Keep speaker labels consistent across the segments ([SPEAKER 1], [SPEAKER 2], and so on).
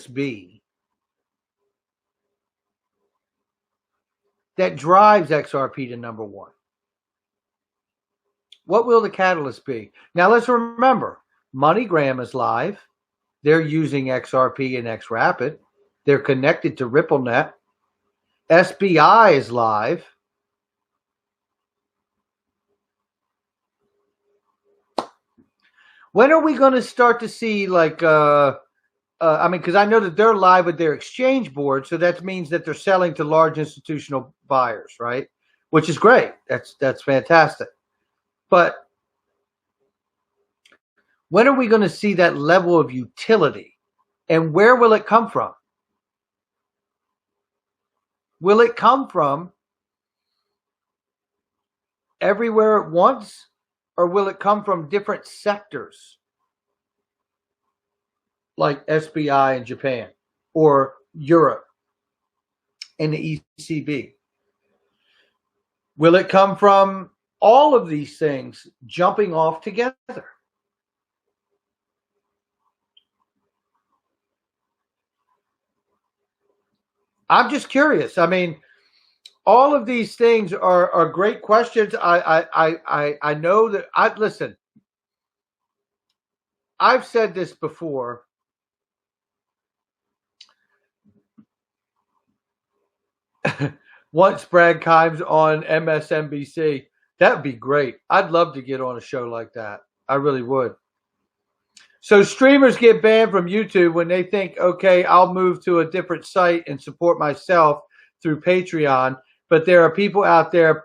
[SPEAKER 1] catalyst be that drives XRP to number one? What will the catalyst be? Now, let's remember, MoneyGram is live. They're using XRP and XRapid. They're connected to RippleNet. SBI is live. When are we going to start to see, like, because I know that they're live with their exchange board, so that means that they're selling to large institutional buyers, right? Which is great. That's fantastic. But when are we going to see that level of utility? And where will it come from? Will it come from everywhere at once, or will it come from different sectors like SBI in Japan or Europe and the ECB? Will it come from all of these things jumping off together? I'm just curious. I mean, all of these things are great questions. I know that listen. I've said this before. Once Brad Kimes on MSNBC, that'd be great. I'd love to get on a show like that. I really would. So streamers get banned from YouTube when they think, okay, I'll move to a different site and support myself through Patreon. But there are people out there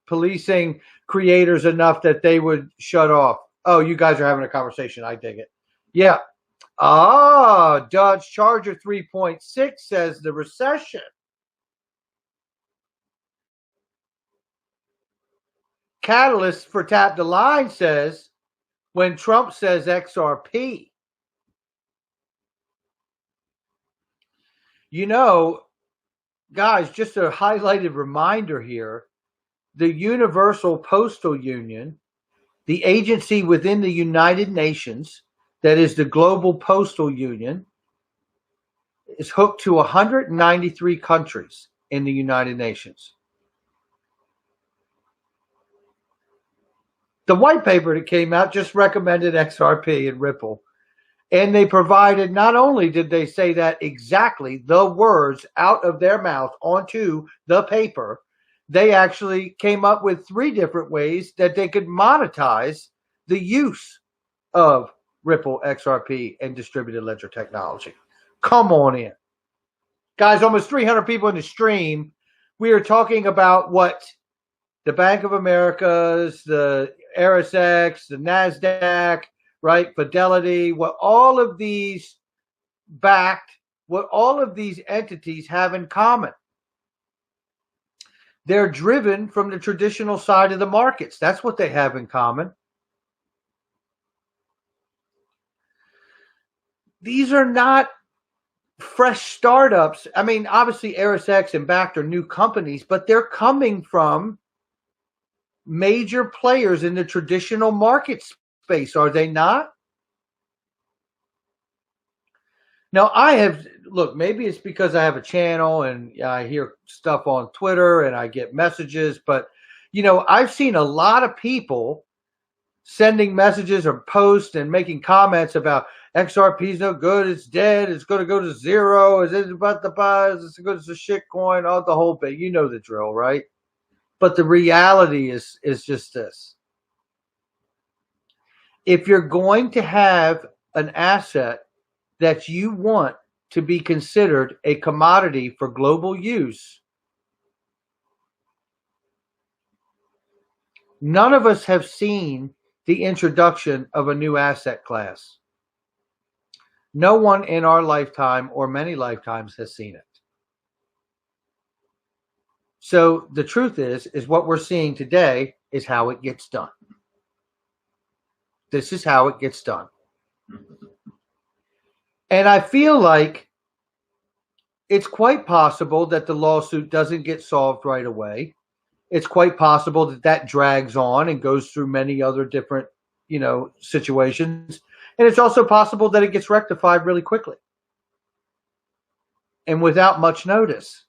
[SPEAKER 1] policing creators enough that they would shut off. Oh, you guys are having a conversation. I dig it. Yeah. Dodge Charger 3.6 says the recession. Catalyst for Tap the Line says when Trump says XRP. You know, guys, just a highlighted reminder here, the Universal Postal Union, the agency within the United Nations that is the Global Postal Union, is hooked to 193 countries in the United Nations. The white paper that came out just recommended XRP and Ripple. And they provided, not only did they say that exactly the words out of their mouth onto the paper, they actually came up with 3 different ways that they could monetize the use of Ripple, XRP, and distributed ledger technology. Come on in. Guys, almost 300 people in the stream. We are talking about what the Bank of America's, the RSX, the NASDAQ, right? Fidelity, what all of these entities have in common. They're driven from the traditional side of the markets. That's what they have in common. These are not fresh startups. I mean, obviously RSX and Bakkt are new companies, but they're coming from major players in the traditional market space, are they not? Now, maybe it's because I have a channel and I hear stuff on Twitter and I get messages, but, I've seen a lot of people sending messages or posts and making comments about XRP is no good, it's dead, it's going to go to zero, is it about to buy, is it good as a shit coin, all the whole bit. You know the drill, right? But the reality is just this. If you're going to have an asset that you want to be considered a commodity for global use, none of us have seen the introduction of a new asset class. No one in our lifetime or many lifetimes has seen it. So the truth is what we're seeing today is how it gets done. This is how it gets done. And I feel like it's quite possible that the lawsuit doesn't get solved right away. It's quite possible that drags on and goes through many other different, situations. And it's also possible that it gets rectified really quickly. and without much notice.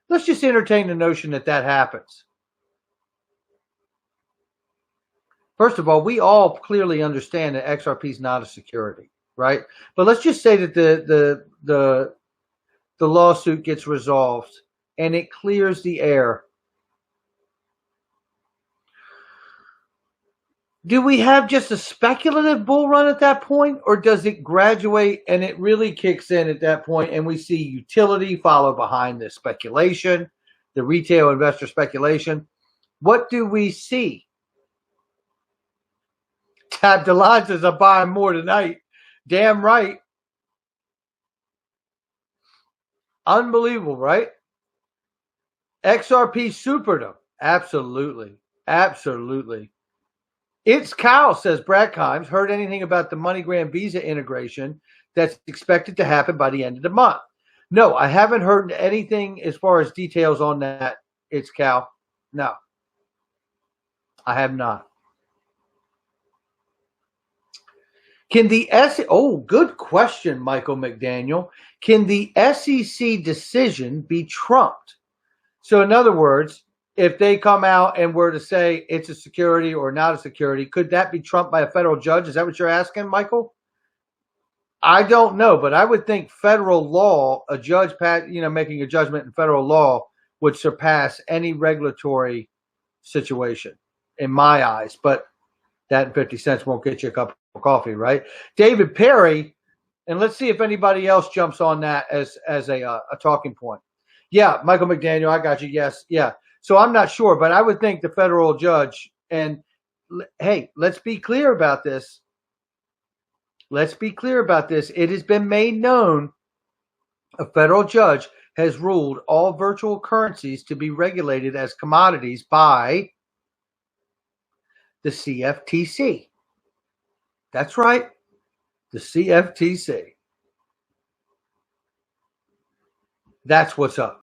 [SPEAKER 1] Let's just entertain the notion that that happens. First of all, we all clearly understand that XRP is not a security, right? But let's just say that the lawsuit gets resolved and it clears the air. Do we have just a speculative bull run at that point, or does it graduate and it really kicks in at that point and we see utility follow behind the speculation, the retail investor speculation? What do we see? Tab Delon says, I'm buying more tonight. Damn right. Unbelievable, right? XRP supered them. Absolutely. Absolutely. It's Cal, says Brad Kimes. Heard anything about the MoneyGram Visa integration that's expected to happen by the end of the month? No, I haven't heard anything as far as details on that. It's Cal. No, I have not. Can the good question, Michael McDaniel. Can the SEC decision be trumped? So in other words, if they come out and were to say it's a security or not a security, could that be trumped by a federal judge? Is that what you're asking, Michael? I don't know, but I would think federal law, a judge making a judgment in federal law would surpass any regulatory situation in my eyes. But that and 50 cents won't get you a cup of coffee, right? David Perry, and let's see if anybody else jumps on that as a talking point. Yeah, Michael McDaniel, I got you. Yes, yeah. So I'm not sure, but I would think the federal judge, and hey, let's be clear about this. Let's be clear about this. It has been made known a federal judge has ruled all virtual currencies to be regulated as commodities by the CFTC. That's right, the CFTC. That's what's up.